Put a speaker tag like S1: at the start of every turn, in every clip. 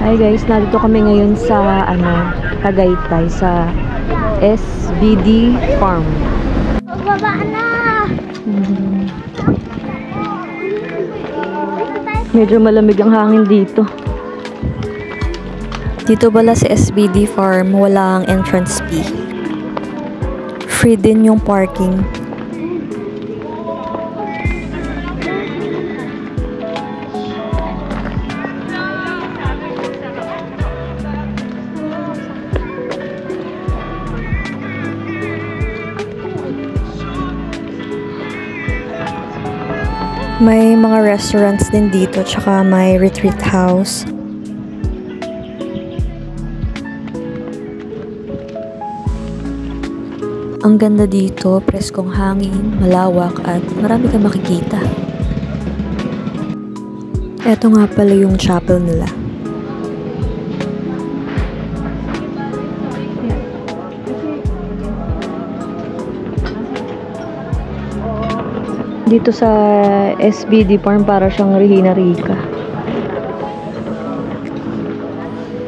S1: Hi guys, narito kami ngayon sa Tagaytay sa SBD Farm.
S2: Baba na!
S1: Medyo malamig ang hangin dito. Dito pala sa SBD Farm, walang entrance fee. Free din yung parking. May mga restaurants din dito, tsaka may retreat house. Ang ganda dito, preskong hangin, malawak at marami kang makikita. Eto nga pala yung chapel nila. Dito sa SBD Farm para siyang Regina Rica.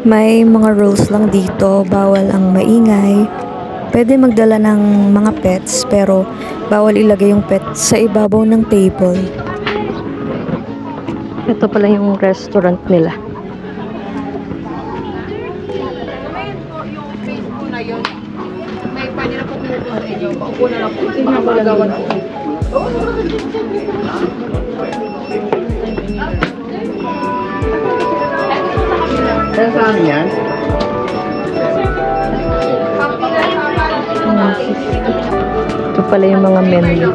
S1: May mga rules lang dito, bawal ang maingay. Pwede magdala ng mga pets pero bawal ilagay yung pets sa ibabaw ng table. Ito pala yung restaurant nila.
S3: May pwede na po sa inyo. Paupo na lang po. Magagawan po.
S4: Kaya sa amin yan?
S1: Ito pala yung mga menu.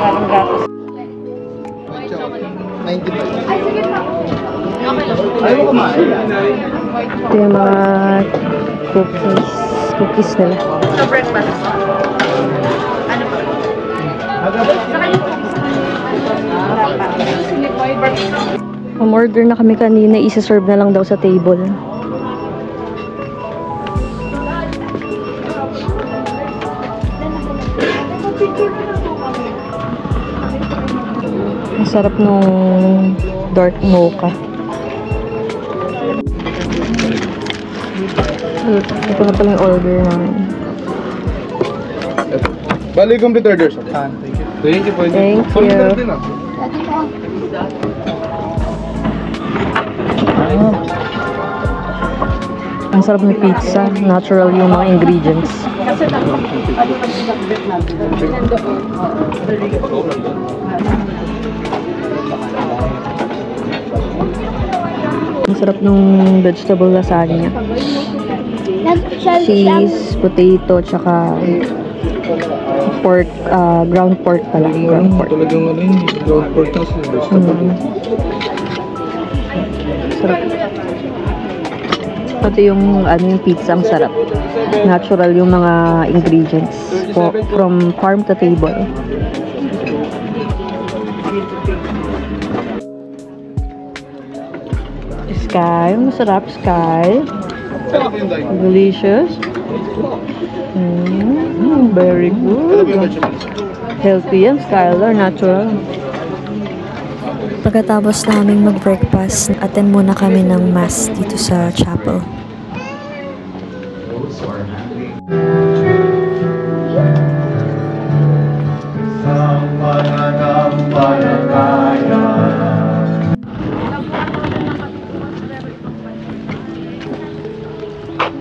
S1: Parang gatos.
S4: 95. Ayaw mo kumain.
S1: Ito yung mga cookies nila.
S3: So, breakfast. Ano pa?
S1: Umorder na kami kanina, isa-serve na lang daw sa table. Ang sarap nung dark mocha. Ito na pala yung order namin.
S4: Bali, complete order sir. Thank you po.
S1: Thank you. Ang sarap ng pizza. Natural yung mga ingredients. Ang sarap ng vegetable lasagna. Cheese, potato, tsaka pork, ground pork pala. Ground pork.
S4: Talagang ano yun, ground pork na vegetable.
S1: Sarap. Pati yung yung pizza, ang sarap. Natural yung mga ingredients from farm to table. Sky, masarap Sky. Delicious. Very good. Healthy yan, Skylar, natural. Pagkatapos naming mag-breakfast, attend muna kami ng mass dito sa chapel.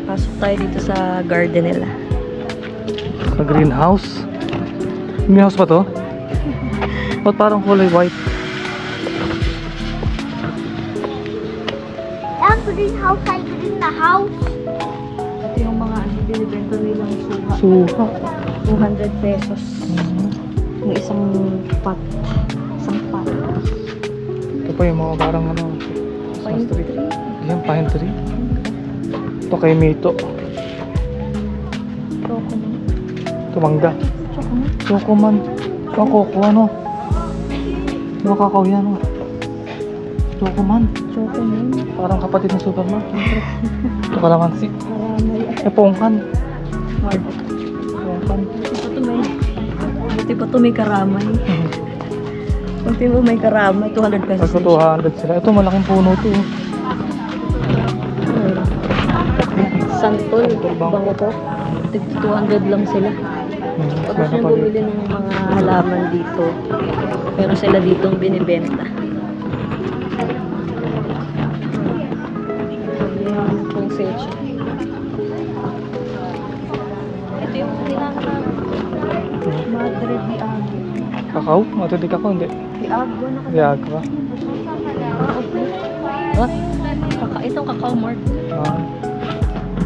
S1: Pasok tayo dito sa garden nila.
S4: Sa greenhouse? Greenhouse pa to?
S5: Ba't parang kulay white?
S2: Ang greenhouse ay green na house.
S1: Ito yung mga binibenta nilang suha.
S5: Suha.
S1: 200 pesos. Yung isang pot. Isang pot.
S5: Ito pa yung mga parang ano.
S1: Pine
S5: Christmas tree.
S1: tree.
S5: Yan, pine tree. Ito kay Mito.
S1: Chocolate.
S5: Ito mangga.
S1: Chocolate.
S5: Chocoman. Kakoko ano. Mga kakao yan oh. Chocoman.
S1: Chocolate.
S5: Parang kapatid ng Superman. Ito kalamansi.
S1: Karamay.
S5: Pongkan.
S1: Pongkan. Buti pa to may karamay. Buti mo may karamay. 200 pesos.
S5: Pagka 200 sila. Ito malaking puno to.
S1: Santol. Bango ko. 200 lang sila. Pag gusto nyo bumili ng mga halaman dito, meron sila ditong binibenta. Pong secho. Ito yung tinatawag. Madre di Agua.
S5: Kakao? Matudik ako hindi.
S1: Di Agua na kasi.
S5: Di agwa.
S1: What? Itong Cacao Mart.
S5: Ah,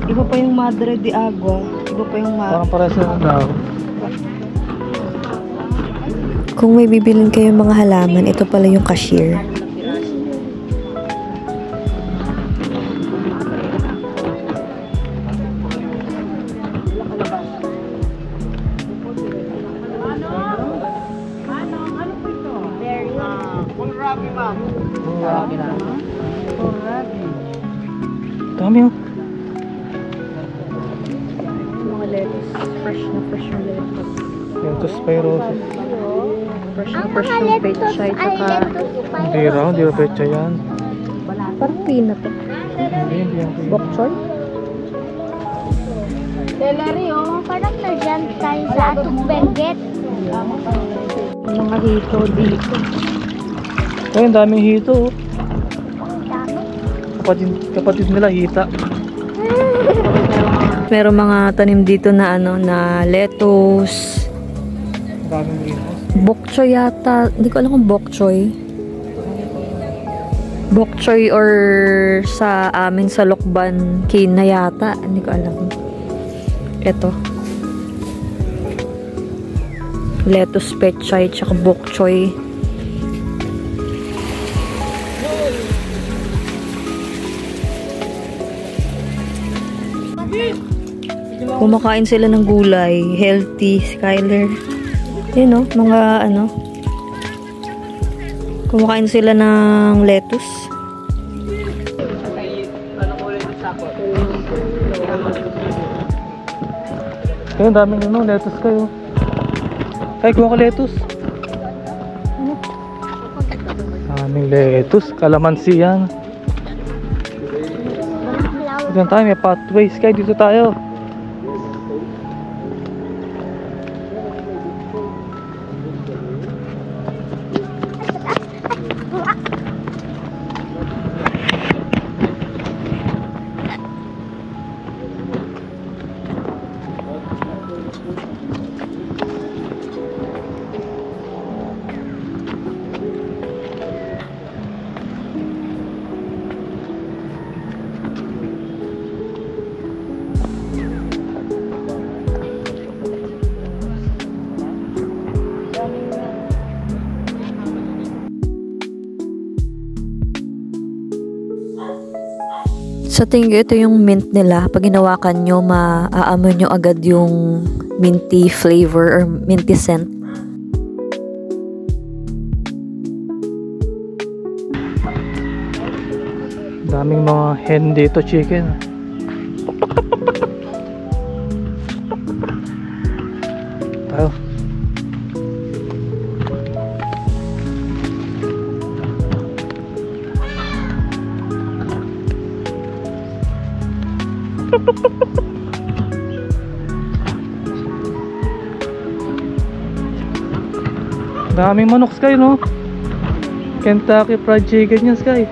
S1: Iba pa yung Madre di Agua. Iba pa yung
S5: parang parehas na daw.
S1: Kung may bibilin kayong mga halaman, ito pala yung cashier.
S5: Dami oh.
S1: Mga lettuce. Fresh na lettuce.
S5: Lentus spirosis.
S1: Fresh
S2: Ang
S1: na
S2: mga
S1: yung
S2: lettuce
S1: pechay,
S2: ay
S1: tsaka
S2: lettuce pa
S5: Hindi raw, hindi raw pecha yan.
S1: parang peanut.
S5: Hindi yan.
S1: Bok choy?
S2: Celery, oh. Parang nandiyan tayo sa atong benget.
S1: Mga hito dito.
S5: Ay, ang daming hito oh.
S2: Ang dami.
S5: Kapatid nila hita.
S1: Meron mga tanim dito na na lettuce.
S5: Ang daming greenhouse.
S1: Bok choy yata. Hindi ko alam kung bok choy. Bok choy or sa amin sa Lokban kina yata. Hindi ko alam. Ito. Lettuce pechay tsaka bok choy. Kumakain sila ng gulay, healthy, Skyler. Yun no, mga kumakain sila ng lettuce.
S5: Kaya ang daming lettuce kayo. Ay, kuha ko lettuce. Daming lettuce, kalamansi yan. Diyan tayo, may pathways kayo, dito tayo.
S1: Sa tingin ko, ito yung mint nila. Pag hinawakan nyo, maaamoy nyo agad yung minty flavor or minty scent.
S5: Daming mga hen dito, chicken. Tayo. Daming manok, Sky, no? Kentucky Fried Chicken yan, Sky.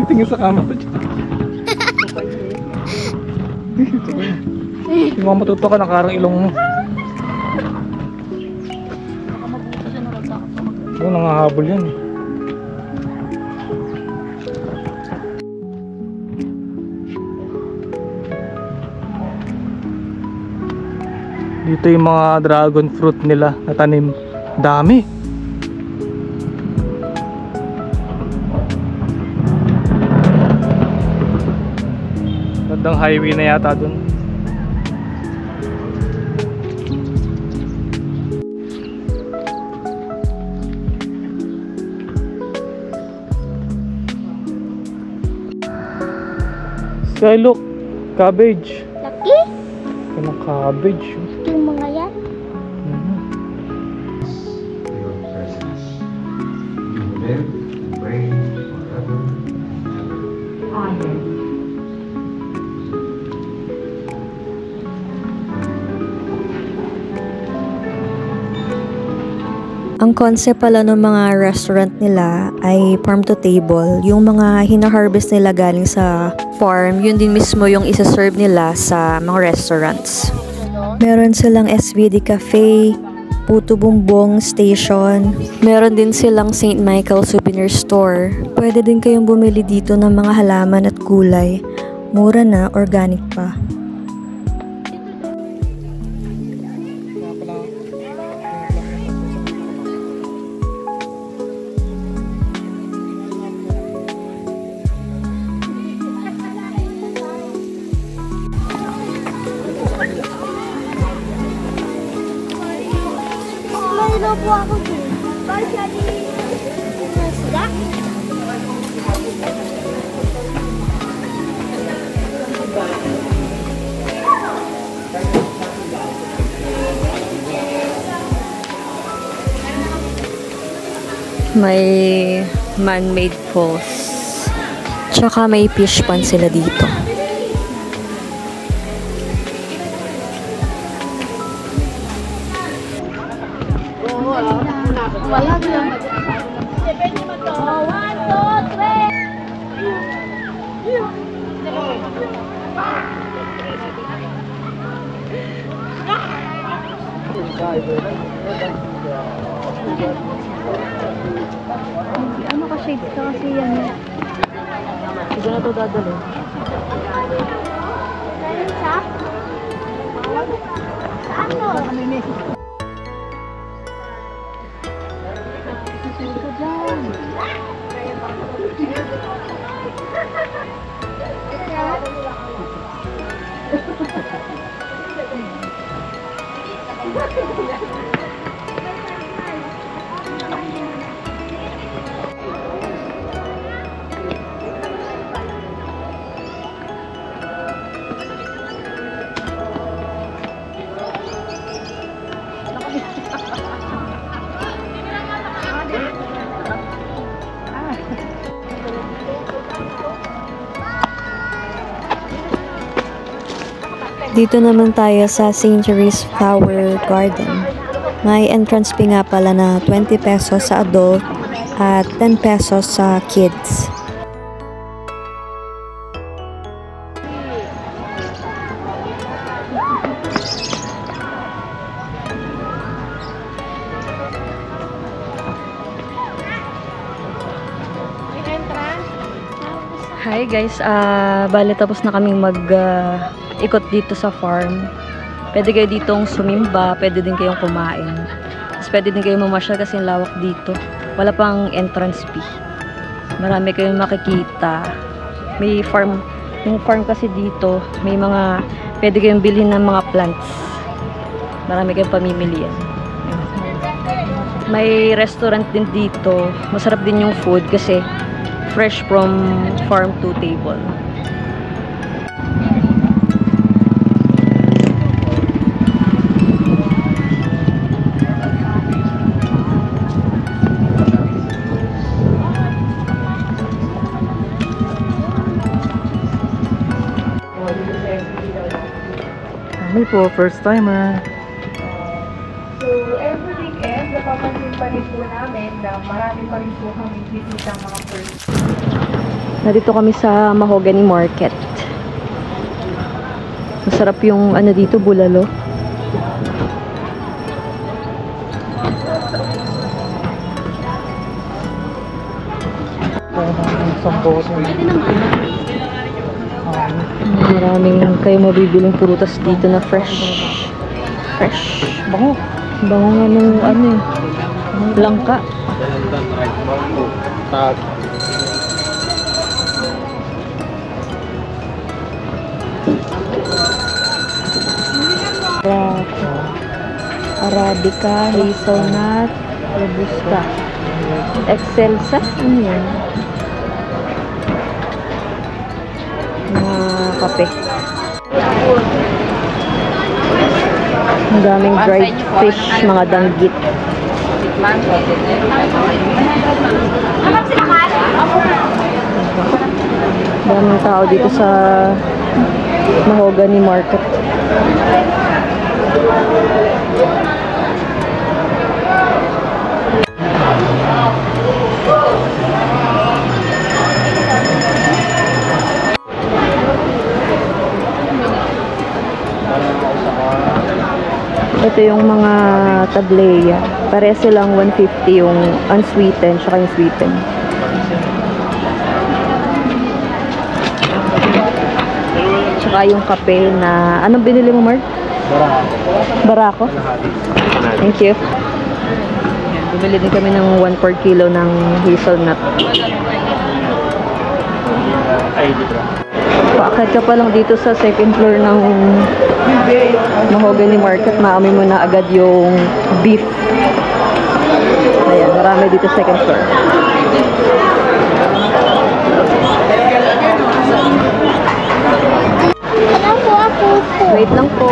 S5: Tingin sa camera dyan. Yung mga matuto ka, nakarang ilong mo. Oo, nangahabol yan eh. Dito yung mga dragon fruit nila na tanim. Dami. Gandang highway na yata dun. Sky, look, cabbage.
S2: Laki?
S5: Anong cabbage?
S2: Yung mga yan.
S6: Your presence. You live and reign forever and ever.
S1: Ang concept pala ng mga restaurant nila ay farm to table. Yung mga hina-harvest nila galing sa farm, yun din mismo yung isa-serve nila sa mga restaurants. Meron silang SVD Cafe, Puto Bumbong Station. Meron din silang St. Michael Souvenir Store. Pwede din kayong bumili dito ng mga halaman at gulay. Mura na, organic pa.
S2: May lobo ako dun. Bakit siya di... Nasda?
S1: May man-made falls. Tsaka may fish pond sila dito.
S2: Wala lang. 1, 2, 3. Ano ka shades ka kasi yan eh.
S1: Siguro na ito dadalo.
S2: Sa? Saan to?
S1: Dito naman tayo sa St. Therese Flower Garden. May entrance fee nga pala na 20 pesos sa adult at 10 pesos sa kids. Hi guys, bali tapos na kaming ikot dito sa farm. Pwede kayo ditong sumimba, pwede din kayong kumain. Tapos pwede din kayong mamasyal kasi lawak dito. Wala pang entrance fee. Marami kayong makikita. May farm, yung farm kasi dito, may mga, pwede kayong bilhin ng mga plants. Marami kayong pamimilian. May restaurant din dito. Masarap din yung food kasi fresh from farm to table.
S5: Kami po, first timer.
S3: So, every weekend, napapansin pa rin po namin na marami pa rin po kami bisita mga first.
S1: Nandito kami sa Mahogany Market. Masarap yung ano dito, bulalo. Maraming kayo mabibiling prutas dito na fresh. Fresh. Bango. Bango nga nung ano eh. Langka. Arabica, hazelnut, robusta. Excelsa. Ano yan? Kape. Ang daming dried fish, mga danggit. Daming tao dito sa Mahogany Market. Ito yung mga tableya. Pareho silang 150 yung unsweetened tsaka yung sweetened. Tsaka yung kape na... Anong binili mo, Mark? Barako. Thank you. Bumili din kami ng 1/4 kilo ng hazelnut. Paakyat ka pa lang dito sa second floor ng Mahogany Market, maamoy mo na agad yung beef. Ayan, marami dito second floor. Wait lang po.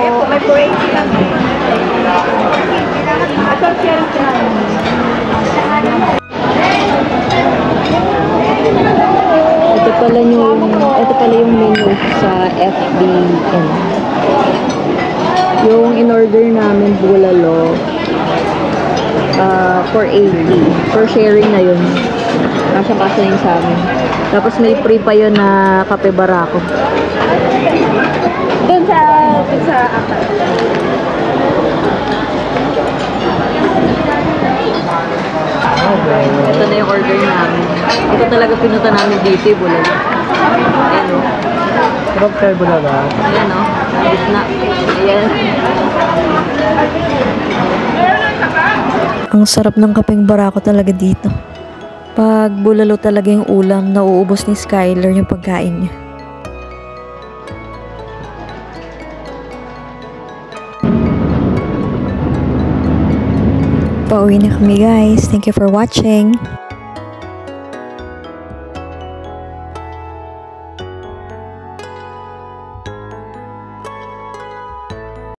S1: Ito pala yung menu sa FBN. Yung in-order namin bulalo, 480. For sharing na yun. Kasya-kasya yun sa amin. Tapos may free pa yun na kape barako.
S2: Doon sa apat.
S1: Ito na yung order namin. Ito talaga pinunta namin dito, bulalo. Ayan o.
S5: Sarap kayo bulalo.
S1: Ayan o. Gitna. Ayan. Ang sarap ng kapeng barako talaga dito. Pag bulalo talaga yung ulam, nauubos ni Skyler yung pagkain niya. Pauwi na kami guys. Thank you for watching.